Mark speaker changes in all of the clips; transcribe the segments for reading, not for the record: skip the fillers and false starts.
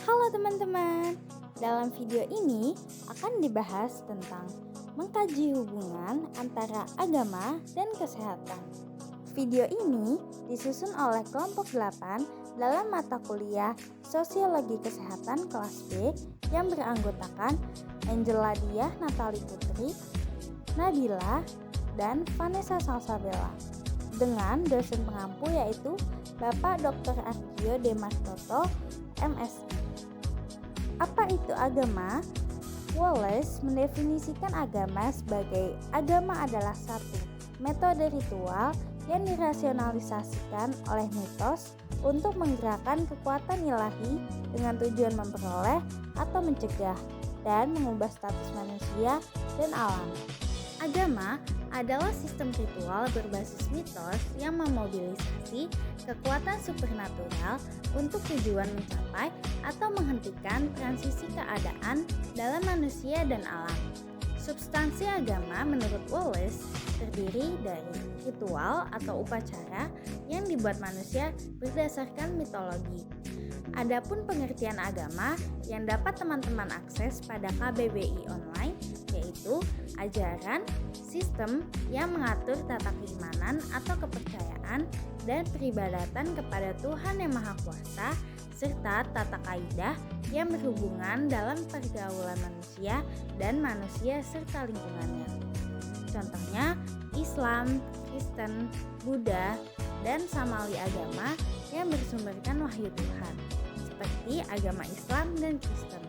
Speaker 1: Halo teman-teman, dalam video ini akan dibahas tentang mengkaji hubungan antara agama dan kesehatan. Video ini disusun oleh kelompok 8 dalam mata kuliah Sosiologi Kesehatan kelas B yang beranggotakan Angela Diah Natali Putri, Nabila, dan Vanessa Salsabella dengan dosen pengampu yaitu Bapak Dr. Argio Demartoto, MSI. Apa itu agama? Wallace mendefinisikan agama sebagai agama adalah satu metode ritual yang dirasionalisasikan oleh mitos untuk menggerakkan kekuatan ilahi dengan tujuan memperoleh atau mencegah dan mengubah status manusia dan alam. Agama adalah sistem ritual berbasis mitos yang memobilisasi kekuatan supernatural untuk tujuan mencapai atau menghentikan transisi keadaan dalam manusia dan alam. Substansi agama menurut Wallace terdiri dari ritual atau upacara yang dibuat manusia berdasarkan mitologi. Adapun pengertian agama yang dapat teman-teman akses pada KBBI online yaitu ajaran, sistem yang mengatur tata keimanan atau kepercayaan dan peribadatan kepada Tuhan Yang Maha Kuasa serta tata kaidah yang berhubungan dalam pergaulan manusia dan manusia serta lingkungannya. Contohnya Islam, Kristen, Buddha, dan Samawi agama yang bersumberkan wahyu Tuhan, seperti agama Islam dan Kristen.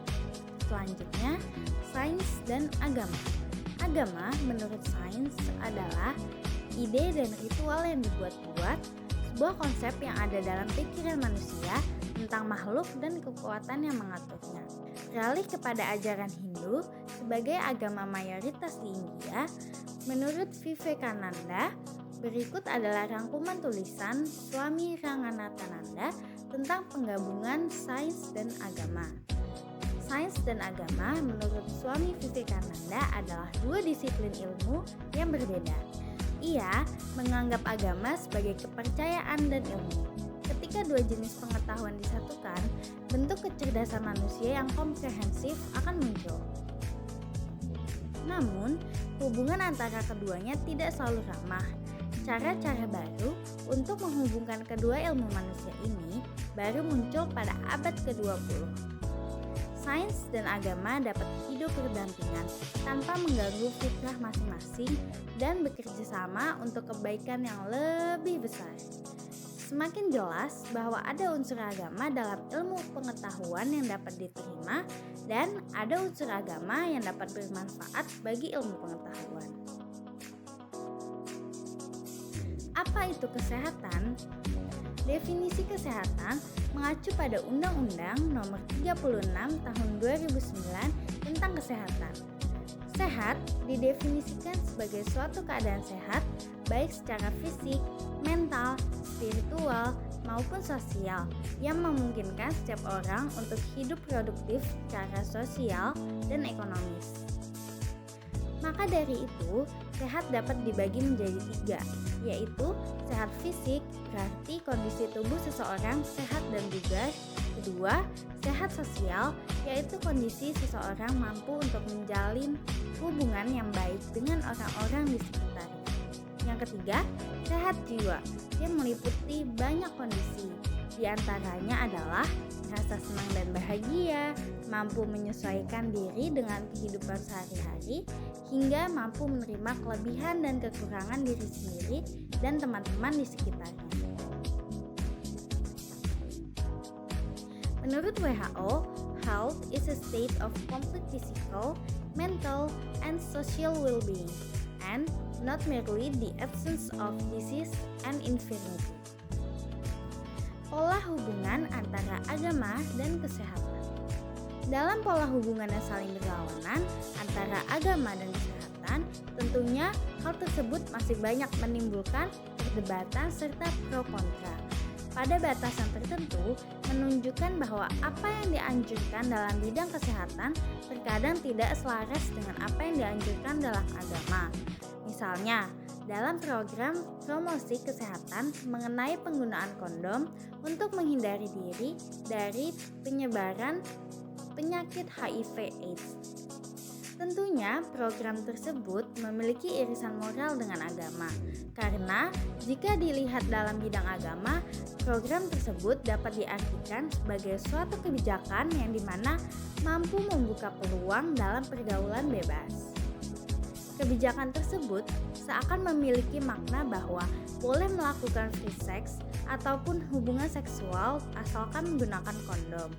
Speaker 1: Selanjutnya, sains dan agama. Agama menurut sains adalah ide dan ritual yang dibuat-buat, sebuah konsep yang ada dalam pikiran manusia tentang makhluk dan kekuatan yang mengaturnya. Beralih kepada ajaran Hindu sebagai agama mayoritas di India, menurut Vivekananda, berikut adalah rangkuman tulisan Swami Ranganatananda tentang penggabungan sains dan agama. Sains dan agama menurut Swami Vivekananda adalah dua disiplin ilmu yang berbeda. Ia menganggap agama sebagai kepercayaan dan ilmu. Ketika dua jenis pengetahuan disatukan, bentuk kecerdasan manusia yang komprehensif akan muncul. Namun, hubungan antara keduanya tidak selalu ramah. Cara-cara baru untuk menghubungkan kedua ilmu manusia ini baru muncul pada abad ke-20. Sains dan agama dapat hidup berdampingan tanpa mengganggu fitrah masing-masing dan bekerja sama untuk kebaikan yang lebih besar. Semakin jelas bahwa ada unsur agama dalam ilmu pengetahuan yang dapat diterima dan ada unsur agama yang dapat bermanfaat bagi ilmu pengetahuan. Apa itu kesehatan? Definisi kesehatan mengacu pada Undang-Undang Nomor 36 Tahun 2009 tentang kesehatan. Sehat didefinisikan sebagai suatu keadaan sehat baik secara fisik, mental, spiritual, maupun sosial yang memungkinkan setiap orang untuk hidup produktif secara sosial dan ekonomis. Maka dari itu, sehat dapat dibagi menjadi tiga, yaitu sehat fisik, berarti kondisi tubuh seseorang sehat dan bugar. Kedua, sehat sosial, yaitu kondisi seseorang mampu untuk menjalin hubungan yang baik dengan orang-orang di sekitarnya. Yang ketiga, sehat jiwa, yang meliputi banyak kondisi. Di antaranya adalah rasa senang dan bahagia, mampu menyesuaikan diri dengan kehidupan sehari-hari, hingga mampu menerima kelebihan dan kekurangan diri sendiri dan teman-teman di sekitarnya. Menurut WHO, health is a state of complete physical, mental, and social well-being, and not merely the absence of disease and infirmity. Pola hubungan antara agama dan kesehatan. Dalam pola hubungan yang saling berlawanan antara agama dan kesehatan, tentunya hal tersebut masih banyak menimbulkan perdebatan serta pro kontra. Pada batasan tertentu, menunjukkan bahwa apa yang dianjurkan dalam bidang kesehatan terkadang tidak selaras dengan apa yang dianjurkan dalam agama. Misalnya, dalam program promosi kesehatan mengenai penggunaan kondom untuk menghindari diri dari penyebaran penyakit HIV/AIDS. Tentunya program tersebut memiliki irisan moral dengan agama, karena jika dilihat dalam bidang agama, program tersebut dapat diartikan sebagai suatu kebijakan yang dimana mampu membuka peluang dalam pergaulan bebas. Kebijakan tersebut seakan memiliki makna bahwa boleh melakukan free sex ataupun hubungan seksual asalkan menggunakan kondom.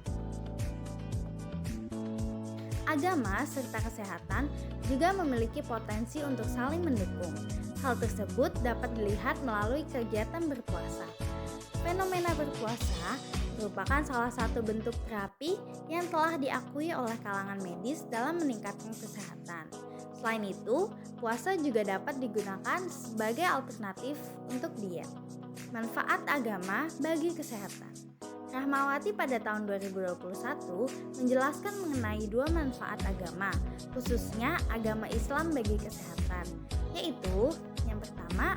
Speaker 1: Agama serta kesehatan juga memiliki potensi untuk saling mendukung. Hal tersebut dapat dilihat melalui kegiatan berpuasa. Fenomena berpuasa merupakan salah satu bentuk terapi yang telah diakui oleh kalangan medis dalam meningkatkan kesehatan. Selain itu, puasa juga dapat digunakan sebagai alternatif untuk diet. Manfaat agama bagi kesehatan. Rahmawati pada tahun 2021 menjelaskan mengenai 2 manfaat agama, khususnya agama Islam bagi kesehatan, yaitu yang pertama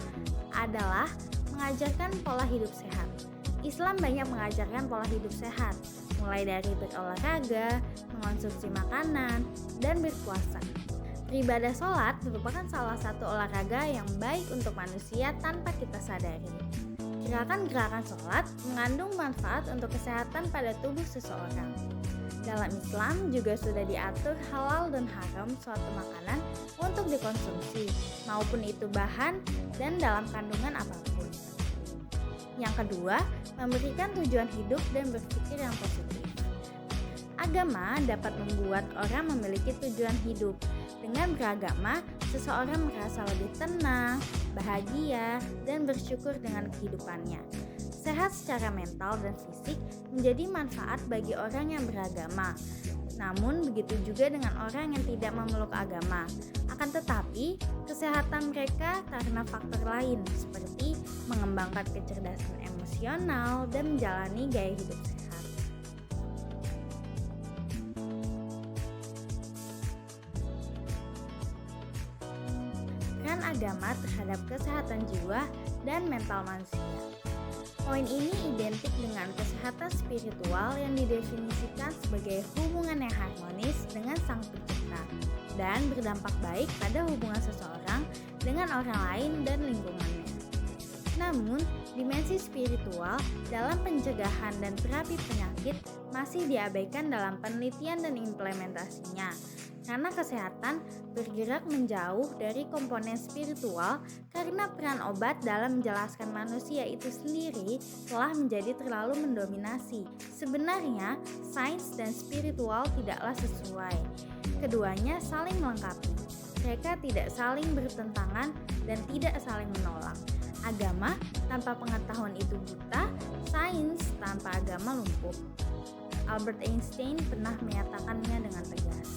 Speaker 1: adalah mengajarkan pola hidup sehat. Islam banyak mengajarkan pola hidup sehat, mulai dari berolahraga, mengonsumsi makanan, dan berpuasa. Beribadah sholat merupakan salah satu olahraga yang baik untuk manusia tanpa kita sadari. Gerakan-gerakan sholat mengandung manfaat untuk kesehatan pada tubuh seseorang. Dalam Islam juga sudah diatur halal dan haram suatu makanan untuk dikonsumsi, maupun itu bahan dan dalam kandungan apapun. Yang kedua, memberikan tujuan hidup dan berpikir yang positif. Agama dapat membuat orang memiliki tujuan hidup. Dengan beragama, seseorang merasa lebih tenang, bahagia, dan bersyukur dengan kehidupannya. Sehat secara mental dan fisik menjadi manfaat bagi orang yang beragama. Namun begitu juga dengan orang yang tidak memeluk agama. Akan tetapi, kesehatan mereka karena faktor lain seperti mengembangkan kecerdasan emosional dan menjalani gaya hidup sehat. Peran agama terhadap kesehatan jiwa dan mental manusia. Poin ini identik dengan kesehatan spiritual yang didefinisikan sebagai hubungan yang harmonis dengan Sang Pencipta dan berdampak baik pada hubungan seseorang dengan orang lain dan lingkungannya. Namun, dimensi spiritual dalam pencegahan dan terapi penyakit masih diabaikan dalam penelitian dan implementasinya. Karena kesehatan bergerak menjauh dari komponen spiritual karena peran obat dalam menjelaskan manusia itu sendiri telah menjadi terlalu mendominasi. Sebenarnya, sains dan spiritual tidaklah sesuai. Keduanya saling melengkapi. Mereka tidak saling bertentangan dan tidak saling menolak. Agama tanpa pengetahuan itu buta, sains tanpa agama lumpuh. Albert Einstein pernah menyatakannya dengan tegas.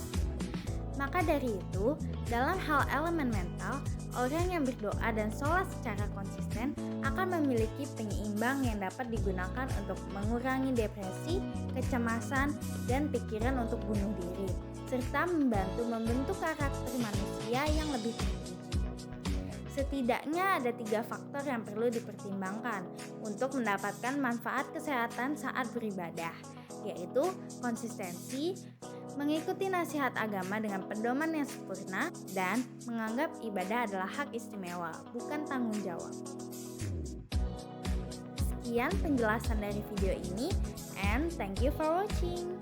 Speaker 1: Maka dari itu, dalam hal elemen mental, orang yang berdoa dan sholat secara konsisten akan memiliki penyeimbang yang dapat digunakan untuk mengurangi depresi, kecemasan, dan pikiran untuk bunuh diri, serta membantu membentuk karakter manusia yang lebih terpuji. Setidaknya ada 3 faktor yang perlu dipertimbangkan untuk mendapatkan manfaat kesehatan saat beribadah, yaitu konsistensi, mengikuti nasihat agama dengan pedoman yang sempurna, dan menganggap ibadah adalah hak istimewa, bukan tanggung jawab. Sekian penjelasan dari video ini, and thank you for watching.